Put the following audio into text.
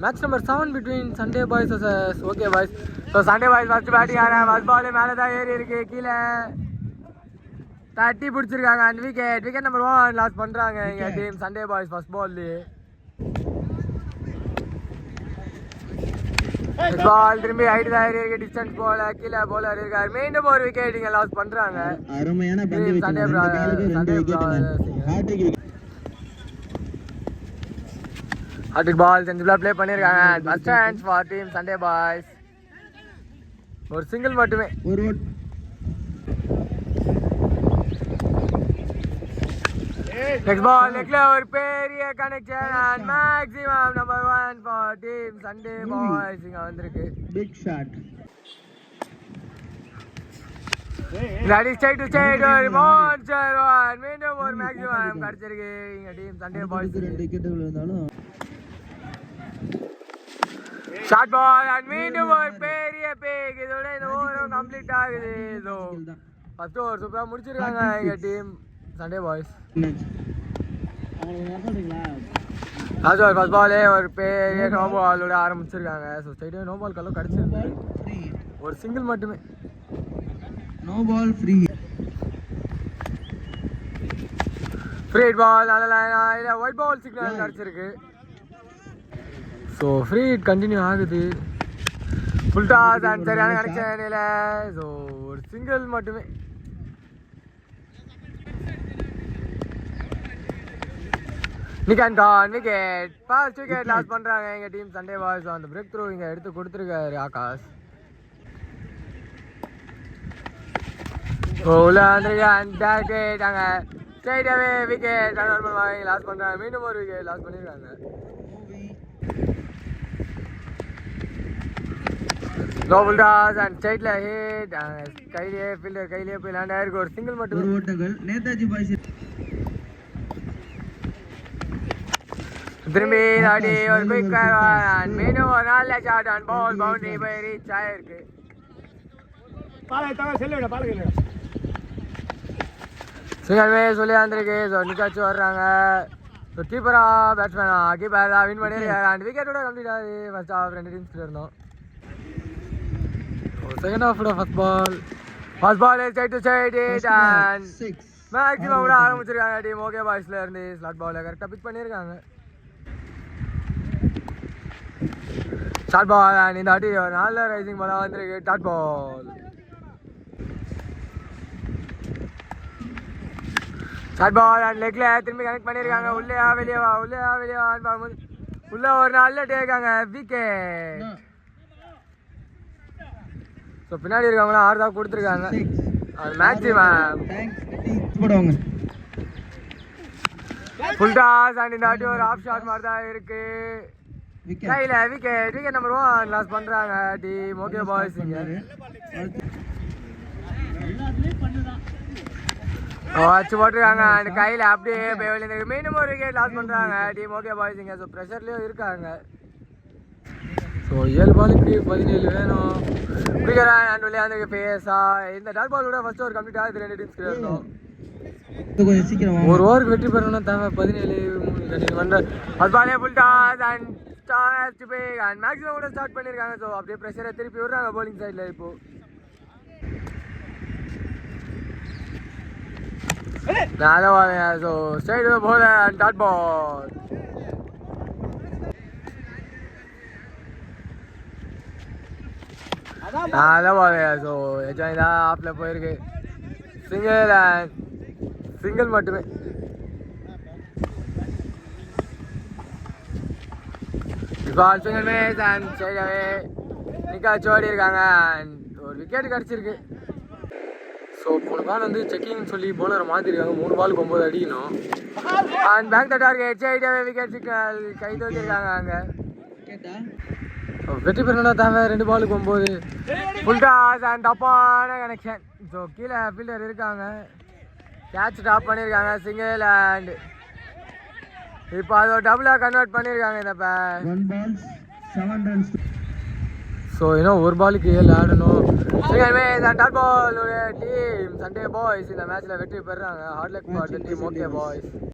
Match number 7 between Sunday boys versus OK boys. So Sunday boys first batting ஆறாங்க. first ball மேல தான் ஏறி இருக்கு. கீழ தட்டி பிடிச்சிருக்காங்க. and wicket number 1 லாஸ் பண்றாங்க எங்க team Sunday boys first ball. பால் திரும்பி ஹைட் தான் ஏறி இருக்கு. டிஸ்டன்ஸ் பால் கீழ bowler இருக்காரு. மீண்டும் ஒரு விக்கெட் இங்க லாஸ் பண்றாங்க. அருமையான பந்து வீச்சு. Sunday wicket. ஹார்டிக் பால் செஞ்சுலாம் ப்ளே பண்ணியிருக்காங்க. First chance for team Sunday boys. ஒரு சிங்கிள் மட்டுமே. நெக்ஸ்ட் பால் லெக்ல ஒரு பெரிய connection and maximum number 1 for team Sunday boys இங்க வந்திருக்கு. Big shot. Ready straight to straight ஒரு மான்ஸ்டர் ஒன். மீண்டும் ஒரு மேக்ஸிமம் கிடைச்சிருக்கு இங்க டீம் சண்டே பாய்ஸ். 2 விக்கெட் விழுந்தாலும் ஷார்ட் பால் அண்ட் மீண்டும் ஒரு பெரிய பேக். இதோட இந்த ஓவரும் கம்ப்ளீட் ஆகுது. ஸோ ஃபர்ஸ்ட் ஓவர் சூப்பராக முடிச்சிருக்காங்க எங்கள் team Sunday boys. First over first பாலே ஒரு பெரிய நோ பாலோட ஆரம்பிச்சிருக்காங்க. ஸோ ஸ்ட்ரைட்டாக நோ பால் கல்லும் கிடச்சிருக்கு. ஒரு சிங்கிள் மட்டுமே. No ball free. Free ball நல்ல இல்லை ஒயிட் பால் சிக்னல் கிடச்சிருக்கு. ஸோ ஃப்ரீ ஹிட் கண்டினியூ ஆகுது. ஃபுல் டாஸ் அண்ட் சரியான கனெக்ஷன் இல்லை. ஸோ ஒரு சிங்கிள் மட்டுமே. நிக்கான் கான் விக்கெட். ஃபர்ஸ்ட் விக்கெட் லாஸ் பண்ணுறாங்க எங்கள் டீம் சண்டே பாய்ஸ். அந்த பிரேக் த்ரூ இங்கே எடுத்து கொடுத்துருக்காரு ஆகாஷ். ஸோ உள்ள வந்துருக்காங்க. அங்கே ஸ்ட்ரைட்டாகவே விக்கெட் ரன் பண்ணுவாங்க. லாஸ் பண்ணுறாங்க. மீண்டும் ஒரு விக்கெட் லாஸ் பண்ணியிருக்காங்க. டபுள் டாஸ் அண்ட் ஸ்ட்ரைட்ல ஹிட். கையிலே ஃபீல்டர் கையிலே போய் லேண்ட் ஆயிருக்கு. ஒரு சிங்கிள் மட்டும். ஒரு ஓட்டங்கள் நேதாஜி பாய்ஸ். திரும்பி ஆடி ஒரு குயிக் அண்ட் மீண்டும் ஒரு நல்ல ஷாட் அண்ட் பால் பவுண்டரி போய் ரீச் ஆயிருக்கு. சிங்கமே சொல்லி வந்திருக்கு. ஸோ நிக்காச்சு வர்றாங்க. ஸோ கீப்பரா பேட்ஸ்மேனா கீப்பர் தான் வின் பண்ணியிருக்காரு. அண்ட் விக்கெட்டோட கம்ப்ளீட் ஆகுது. ஃபர்ஸ்ட் ஆஃப் 2 டீம்ஸ்ல இருந்தோம். செகண்ட் ஹாஃபோட first ball straight to straight hit and maximum கூட ஆரம்பிச்சிருக்காங்க டீம் ஓகே பாய்ஸ்ல இருந்து. ஸ்லாட் பால் கரெக்டாக பிக் பண்ணியிருக்காங்க. ஷார்ட் பால் அண்ட் இந்த வாட்டி ஒரு நல்ல ரைசிங் பாலாக வந்திருக்கு. Dot ball short ball and லெக்ல திரும்பி கனெக்ட் பண்ணியிருக்காங்க. உள்ளேயா வெளியவா பார்க்கும்போது உள்ள ஒரு நல்ல டேக்காங்க. விக்கெட். ஸோ பின்னாடி இருக்கவங்களாம் 6 தான் கொடுத்துருக்காங்க. அது மேக்ஸிமம் ஃபுல் டாஸ் அண்ட் இந்த வாட்டி ஒரு ஆஃப் ஷாட் மாதிரி தான் இருக்கு. கையில் விக்கெட் நம்பர் 1 லாஸ் பண்ணுறாங்க டீம் ஓகே பாய்ஸ். இங்கே வச்சு போட்டுருக்காங்க. அண்ட் கையில் அப்படியே போய் மீண்டும் ஒரு விக்கெட் லாஸ் பண்ணுறாங்க டீம் ஓகே பாய்ஸ். இங்கே ஸோ ப்ரெஷர்லேயும் இருக்காங்க. ஸோ 7 பாலுக்கு 17 வேணும். அண்ட் விளையாண்டு பேஸா இந்த டாட் பால் கூட ஃபர்ஸ்ட் ஓவர் கம்ப்ளீட் ஆகுது. 2 டீம்ஸ்க்கு இருந்தோம். ஒரு ஓவருக்கு வெற்றி பெறணும்னா தேவை 17 அது பாலே full toss and start back and maximum கூட ஸ்டார்ட் பண்ணியிருக்காங்க. ஸோ அப்படியே ப்ரெஷரை திருப்பி விடுறாங்க பவுலிங் சைடில். இப்போ நல்லா ஸோ ஸ்ட்ரைட் போல டாட் பால் அதான் பாருங்க. ஸோ எஜாய் தான் ஆப்பில் போயிருக்கு. சிங்கிள் மட்டுமே. இப்போ சிங்கிள் மேட்ச் அண்ட் சைடாகவே நிக்காச்சு ஓடி இருக்காங்க. அண்ட் ஒரு விக்கெட் கிடச்சிருக்கு. ஸோ போன பால் வந்து செக்கிங்னு சொல்லி போலரை மாற்றிருக்காங்க. 3 பாலுக்கு 9 அடிக்கணும். அண்ட் பேக் த டார்கெட் சைடாகவே விக்கெட் சிக்கல் கை தூக்கிருக்காங்க. அங்கே வெற்றி பெறணும்னா தேவை 2 பாலுக்கு 9. ஃபுல் டாஸ் அண்ட் தப்பான கனெக்ஷன். ஸோ கீழே ஃபீல்டர் இருக்காங்க. கேட்ச் டாப் பண்ணியிருக்காங்க. சிங்கிள் அண்ட் இப்போ அதை டபுளாக கன்வெர்ட் பண்ணியிருக்காங்க இந்த பேக். ஸோ இன்னும் 1 பாலுக்கு 7 ஆடணும். Dot ball team Sunday boys இந்த மேட்ச்சில் வெற்றி பெறுறாங்க. Hard luck for the team okay boys.